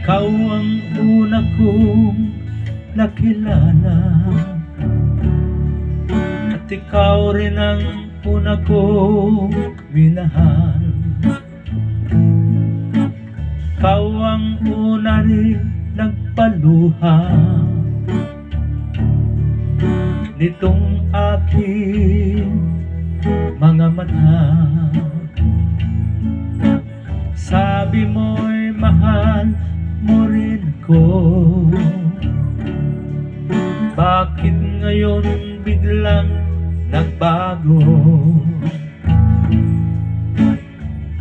Ikaw ang una kong nakilala, at ikaw rin ang una kong minahal. Ikaw ang una rin nagpaluha nitong aking mga mata. Sabi mo'y mahal mo rin ko. Bakit ngayon biglang nagbago?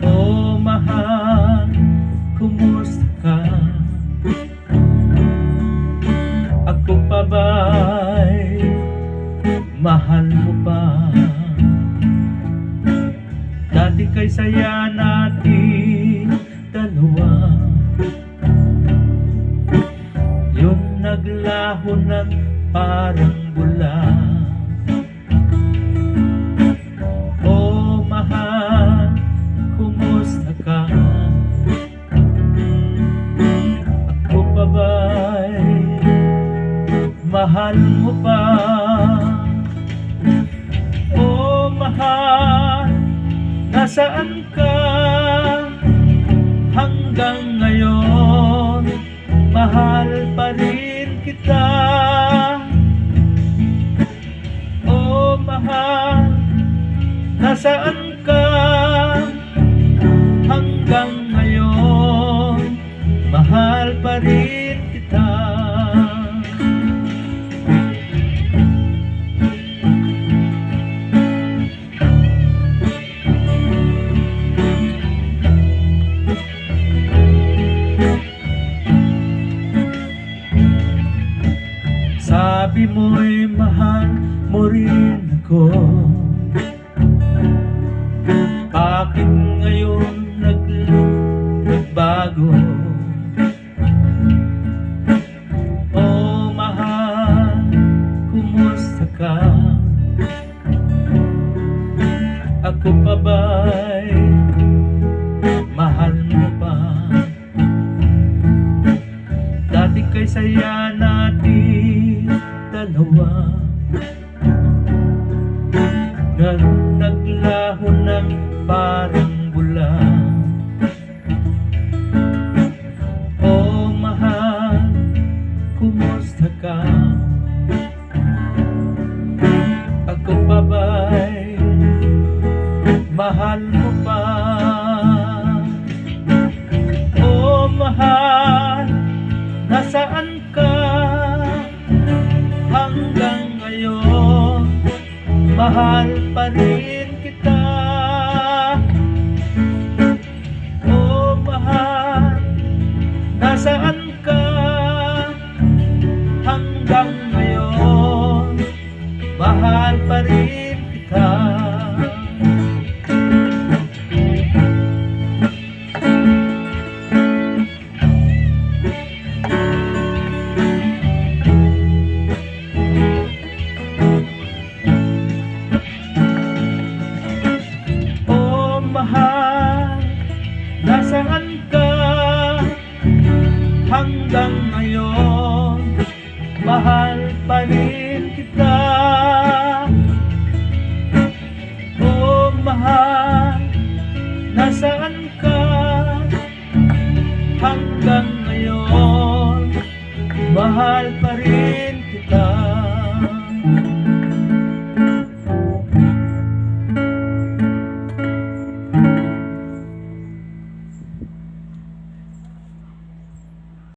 Oh mahal, kumusta ka? Ako pa ba'y mahal mo pa? Dati kay saya natin dalawa, yung naglaho ng parang bula. Oh mahal, kumusta ka? Ako pa ba'y mahal mo pa? Oh mahal, nasaan ka hanggang ngayon? Mahal pa rin kita. Oh mahal, nasaan ka hanggang ngayon? Mahal pa rin kita. Sabi mo'y mahal mo rin ako. Bakit ngayon nagbago? Oh mahal, kumusta ka? Ako pa ba'y mahal mo pa? Dati kay saya natin dalawa, naglaho ng parang bula. Oh mahal, kumusta ka? Ako pa ba'y mahal mo pa? Oh mahal, nasaan ka hanggang ngayon? Mahal pa rin kita. Oh mahal, nasaan ka hanggang ngayon? Mahal pa rin kita. Mahal, nasaan ka hanggang ngayon? Mahal pa rin kita. Oh mahal, nasaan ka hanggang ngayon? Mahal pa rin kita.